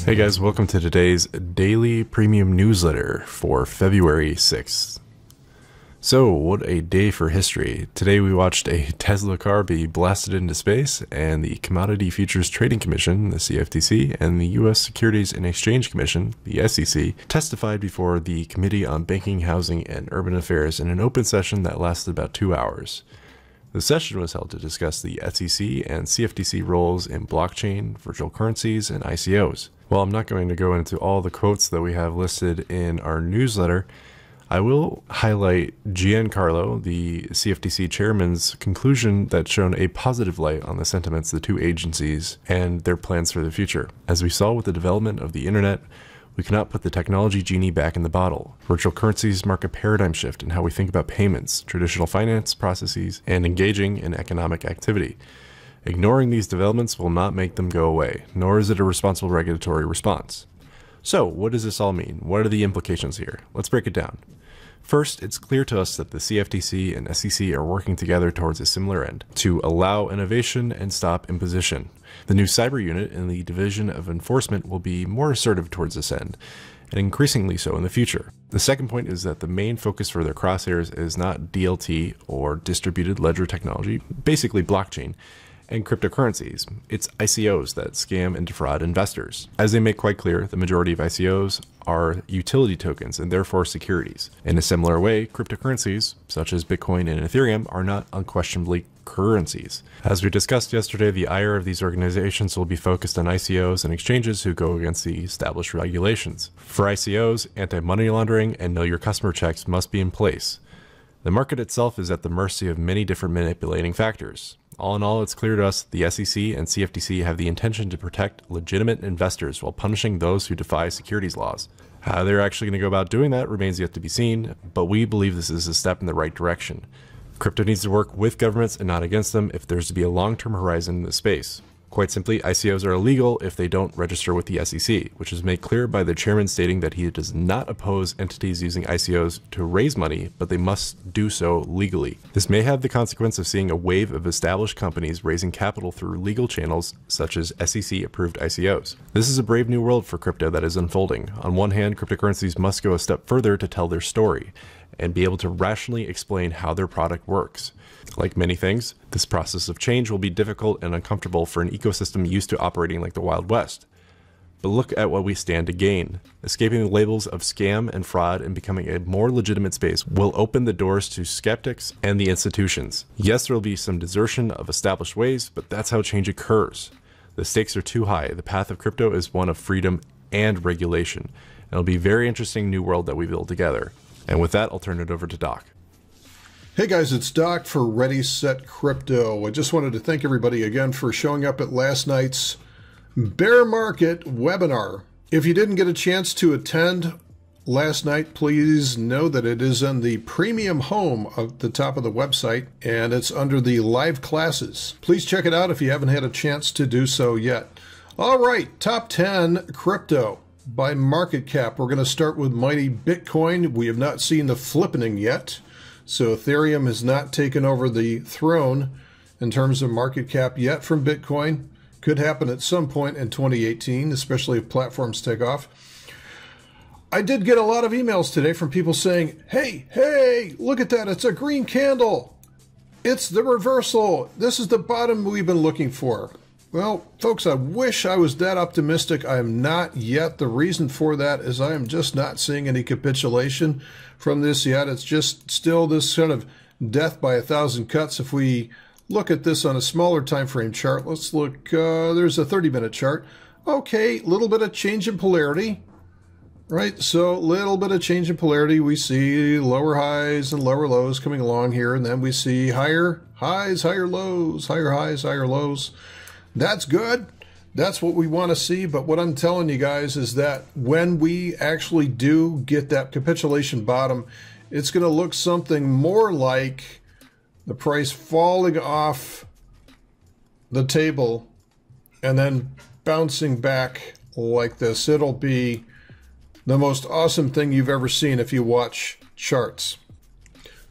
Hey guys, welcome to today's daily premium newsletter for February 6th. So, what a day for history. Today we watched a Tesla car be blasted into space, and the Commodity Futures Trading Commission, the CFTC, and the U.S. Securities and Exchange Commission, the SEC, testified before the Committee on Banking, Housing, and Urban Affairs in an open session that lasted about 2 hours. The session was held to discuss the SEC and CFTC roles in blockchain, virtual currencies, and ICOs. While I'm not going to go into all the quotes that we have listed in our newsletter, I will highlight Giancarlo, the CFTC chairman's conclusion that shone a positive light on the sentiments of the two agencies and their plans for the future. As we saw with the development of the internet, we cannot put the technology genie back in the bottle. Virtual currencies mark a paradigm shift in how we think about payments, traditional finance processes, and engaging in economic activity. Ignoring these developments will not make them go away, nor is it a responsible regulatory response. So, what does this all mean? What are the implications here? Let's break it down. First, it's clear to us that the CFTC and SEC are working together towards a similar end, to allow innovation and stop imposition. The new cyber unit in the Division of Enforcement will be more assertive towards this end, and increasingly so in the future. The second point is that the main focus for their crosshairs is not DLT or distributed ledger technology, basically blockchain, and cryptocurrencies. It's ICOs that scam and defraud investors. As they make quite clear, the majority of ICOs are utility tokens and therefore securities. In a similar way, cryptocurrencies, such as Bitcoin and Ethereum, are not unquestionably currencies. As we discussed yesterday, the ire of these organizations will be focused on ICOs and exchanges who go against the established regulations. For ICOs, anti-money laundering and know your customer checks must be in place. The market itself is at the mercy of many different manipulating factors. All in all, it's clear to us the SEC and CFTC have the intention to protect legitimate investors while punishing those who defy securities laws. How they're actually going to go about doing that remains yet to be seen, but we believe this is a step in the right direction. Crypto needs to work with governments and not against them if there's to be a long-term horizon in the space. Quite simply, ICOs are illegal if they don't register with the SEC, which is made clear by the chairman stating that he does not oppose entities using ICOs to raise money, but they must do so legally. This may have the consequence of seeing a wave of established companies raising capital through legal channels such as SEC-approved ICOs. This is a brave new world for crypto that is unfolding. On one hand, cryptocurrencies must go a step further to tell their story and be able to rationally explain how their product works. Like many things, this process of change will be difficult and uncomfortable for an ecosystem used to operating like the Wild West. But look at what we stand to gain. Escaping the labels of scam and fraud and becoming a more legitimate space will open the doors to skeptics and the institutions. Yes, there will be some desertion of established ways, but that's how change occurs. The stakes are too high. The path of crypto is one of freedom and regulation. It'll be a very interesting new world that we build together. And with that, I'll turn it over to Doc. Hey guys, it's Doc for ReadySetCrypto. I just wanted to thank everybody again for showing up at last night's bear market webinar. If you didn't get a chance to attend last night, please know that it is in the premium home at the top of the website, and it's under the live classes. Please check it out if you haven't had a chance to do so yet. All right, top 10 crypto by market cap. We're going to start with mighty Bitcoin. We have not seen the flippening yet. So Ethereum has not taken over the throne in terms of market cap yet from Bitcoin. Could happen at some point in 2018, especially if platforms take off. I did get a lot of emails today from people saying, hey, look at that. It's a green candle. It's the reversal. This is the bottom we've been looking for. Well, folks, I wish I was that optimistic. I am not yet. The reason for that is I am just not seeing any capitulation from this yet. It's just still this sort of death by 1,000 cuts. If we look at this on a smaller time frame chart, let's look, there's a 30-minute chart. Okay, a little bit of change in polarity, right? So a little bit of change in polarity. We see lower highs and lower lows coming along here, and then we see higher highs, higher lows, higher highs, higher lows. That's good. That's what we want to see. But what I'm telling you guys is that when we actually do get that capitulation bottom, it's going to look something more like the price falling off the table and then bouncing back like this. It'll be the most awesome thing you've ever seen if you watch charts.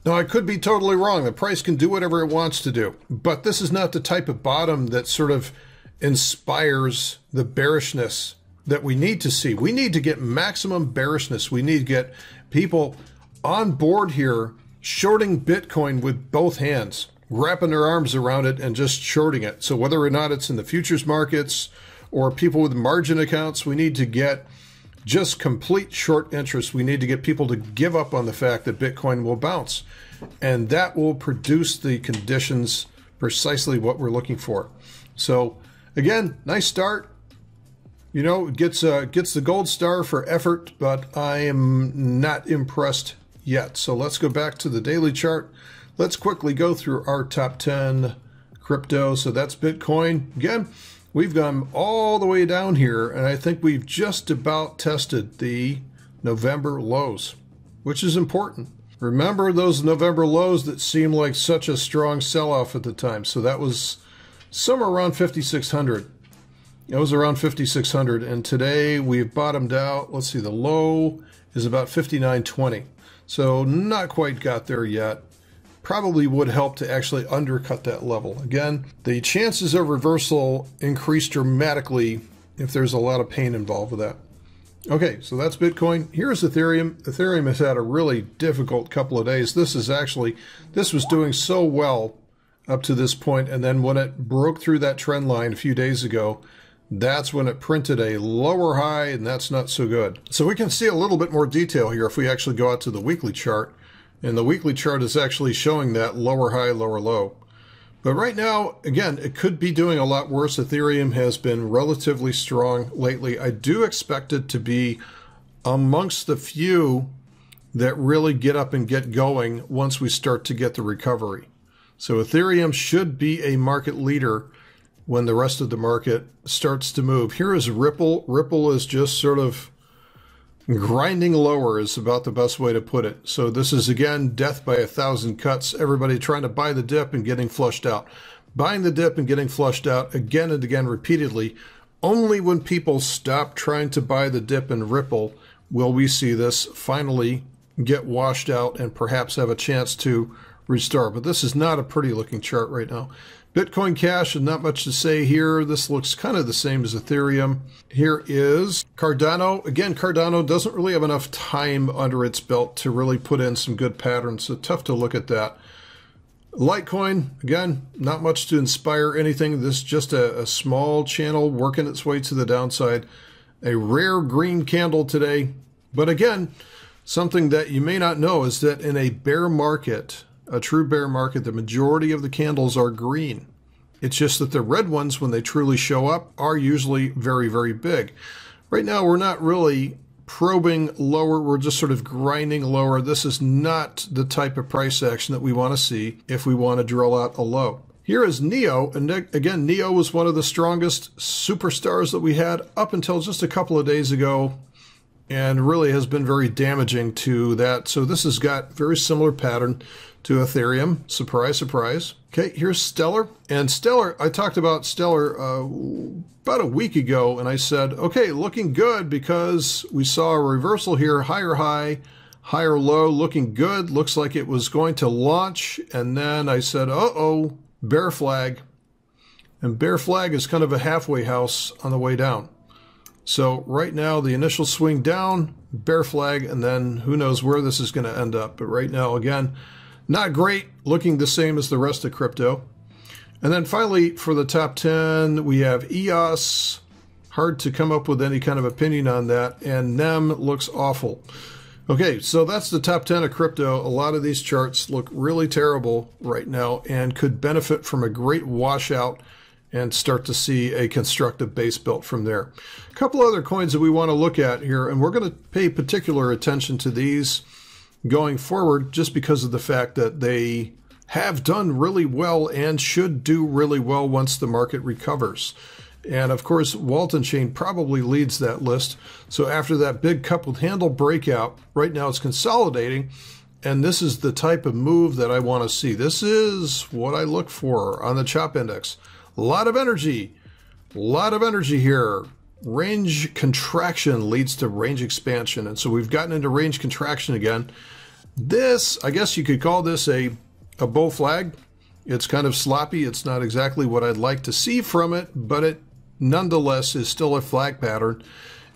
Now, I could be totally wrong. The price can do whatever it wants to do. But this is not the type of bottom that sort of inspires the bearishness that we need to see. We need to get maximum bearishness. We need to get people on board here shorting Bitcoin with both hands, wrapping their arms around it and just shorting it. So whether or not it's in the futures markets or people with margin accounts, we need to get just complete short interest. We need to get people to give up on the fact that Bitcoin will bounce. And that will produce the conditions precisely what we're looking for. So again, nice start. You know, it gets the gold star for effort, but I am not impressed yet. So let's go back to the daily chart. Let's quickly go through our top 10 crypto. So that's Bitcoin. Again, we've gone all the way down here, and I think we've just about tested the November lows, which is important. Remember those November lows that seemed like such a strong sell-off at the time. So that was somewhere around 5,600. It was around 5,600, and today we've bottomed out. Let's see, the low is about 5,920. So not quite got there yet. Probably would help to actually undercut that level. Again, the chances of reversal increase dramatically if there's a lot of pain involved with that. Okay, so that's Bitcoin. Here's Ethereum. Ethereum has had a really difficult couple of days. This was doing so well up to this point, and then when it broke through that trend line a few days ago, that's when it printed a lower high, and that's not so good. So we can see a little bit more detail here if we actually go out to the weekly chart. And the weekly chart is actually showing that lower high, lower low. But right now, again, it could be doing a lot worse. Ethereum has been relatively strong lately. I do expect it to be amongst the few that really get up and get going once we start to get the recovery. So Ethereum should be a market leader when the rest of the market starts to move. Here is Ripple. Ripple is just sort of grinding lower is about the best way to put it. So this is, again, death by 1,000 cuts. Everybody trying to buy the dip and getting flushed out. Buying the dip and getting flushed out again and again repeatedly. Only when people stop trying to buy the dip in Ripple will we see this finally get washed out and perhaps have a chance to restart. But this is not a pretty looking chart right now. Bitcoin Cash, and not much to say here. This looks kind of the same as Ethereum. Here is Cardano. Again, Cardano doesn't really have enough time under its belt to really put in some good patterns, so tough to look at that. Litecoin, again, not much to inspire anything. This is just a small channel working its way to the downside. A rare green candle today. But again, something that you may not know is that in a bear market, a true bear market, the majority of the candles are green. It's just that the red ones, when they truly show up, are usually very, very big. Right now, we're not really probing lower. We're just sort of grinding lower. This is not the type of price action that we want to see if we want to drill out a low. Here is NEO, and again, NEO was one of the strongest superstars that we had up until just a couple of days ago, and really has been very damaging to that. So this has got very similar pattern to Ethereum. Surprise, surprise. Okay, here's Stellar. And Stellar, I talked about Stellar about a week ago, and I said, okay, looking good because we saw a reversal here, higher high, higher low, looking good. Looks like it was going to launch. And then I said, uh-oh, bear flag. And bear flag is kind of a halfway house on the way down. So right now, the initial swing down, bear flag, and then who knows where this is going to end up. But right now, again, not great, looking the same as the rest of crypto. And then finally, for the top 10, we have EOS. Hard to come up with any kind of opinion on that. And NEM looks awful. Okay, so that's the top 10 of crypto. A lot of these charts look really terrible right now and could benefit from a great washout and start to see a constructive base built from there. A couple other coins that we want to look at here, and we're going to pay particular attention to these going forward just because of the fact that they have done really well and should do really well once the market recovers. And of course, Walton Chain probably leads that list. So after that big coupled handle breakout, right now it's consolidating. And this is the type of move that I want to see. This is what I look for on the CHOP index. A lot of energy here. Range contraction leads to range expansion. And so we've gotten into range contraction again. This, I guess you could call this a bull flag. It's kind of sloppy. It's not exactly what I'd like to see from it, but it nonetheless is still a flag pattern,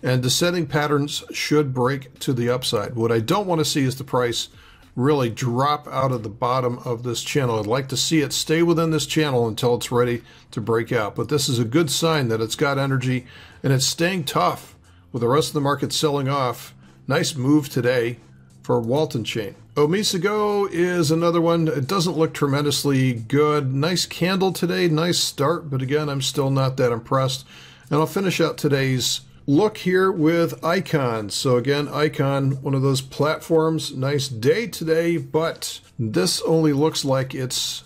and descending patterns should break to the upside. What I don't want to see is the price really drop out of the bottom of this channel. I'd like to see it stay within this channel until it's ready to break out. But this is a good sign that it's got energy and it's staying tough with the rest of the market selling off. Nice move today for Walton Chain. Omisago is another one. It doesn't look tremendously good. Nice candle today, nice start, but again, I'm still not that impressed. And I'll finish out today's look here with Icon. So again, Icon, one of those platforms. Nice day today, but this only looks like it's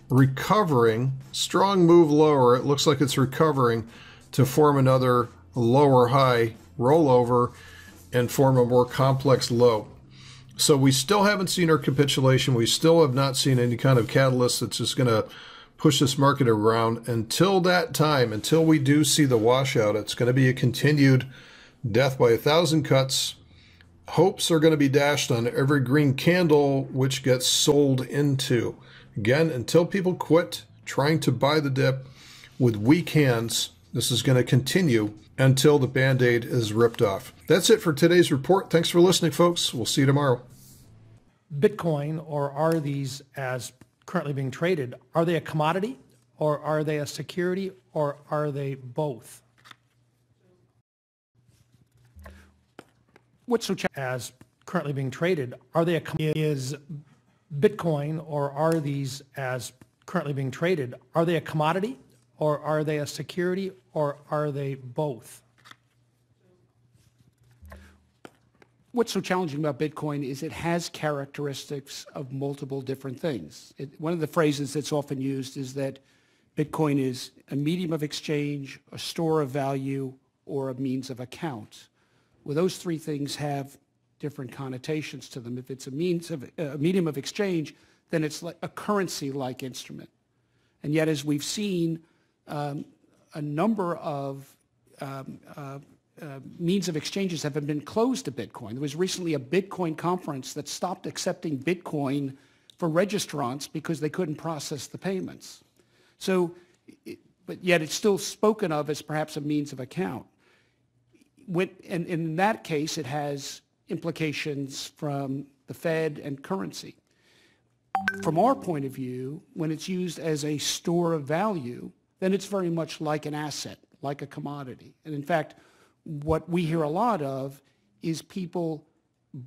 recovering. Strong move lower. It looks like it's recovering to form another lower high rollover and form a more complex low. So we still haven't seen our capitulation. We still have not seen any kind of catalyst that's just going to push this market around. Until that time, until we do see the washout, it's going to be a continued death by 1,000 cuts. Hopes are going to be dashed on every green candle which gets sold into. Again, until people quit trying to buy the dip with weak hands, this is going to continue until the Band-Aid is ripped off. That's it for today's report. Thanks for listening, folks. We'll see you tomorrow. Bitcoin, or are these as currently being traded, are they a commodity, or are they a security, or are they both? What's so as currently being traded, are they is Bitcoin, or are these as currently being traded, are they a commodity, or are they a security, or are they both? What's so challenging about Bitcoin is it has characteristics of multiple different things. One of the phrases that's often used is that Bitcoin is a medium of exchange, a store of value, or a means of account. Well, those three things have different connotations to them. If it's a medium of exchange, then it's like a currency-like instrument. And yet, as we've seen, a number of means of exchanges have been closed to Bitcoin. There was recently a Bitcoin conference that stopped accepting Bitcoin for registrants because they couldn't process the payments. So, but yet it's still spoken of as perhaps a means of account. And in that case, it has implications from the Fed and currency. From our point of view, when it's used as a store of value, then it's very much like an asset, like a commodity. And in fact, what we hear a lot of is people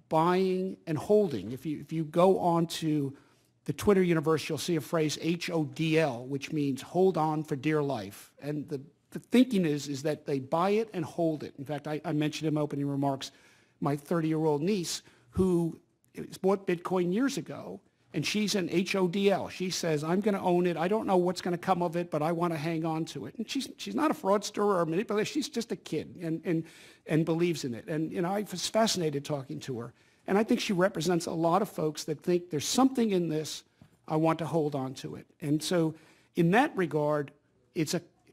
buying and holding. If you go on to the Twitter universe, you'll see a phrase HODL, which means hold on for dear life. And the thinking is that they buy it and hold it. In fact, I mentioned in my opening remarks my 30-year-old niece who bought Bitcoin years ago, and she's an HODL. She says, I'm going to own it. I don't know what's going to come of it, but I want to hang on to it. And she's not a fraudster or a manipulator. She's just a kid and believes in it. And I was fascinated talking to her. And I think she represents a lot of folks that think there's something in this, I want to hold on to it. And so in that regard,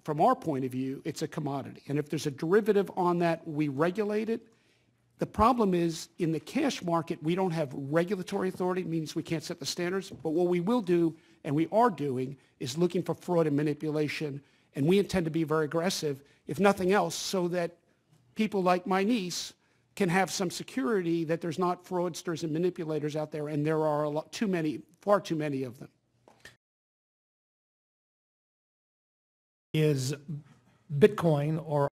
from our point of view, it's a commodity. And if there's a derivative on that, we regulate it. The problem is, in the cash market, we don't have regulatory authority. It means we can't set the standards. But what we will do, and we are doing, is looking for fraud and manipulation. And we intend to be very aggressive, if nothing else, so that people like my niece can have some security that there's not fraudsters and manipulators out there, and there are far too many of them. Is Bitcoin, or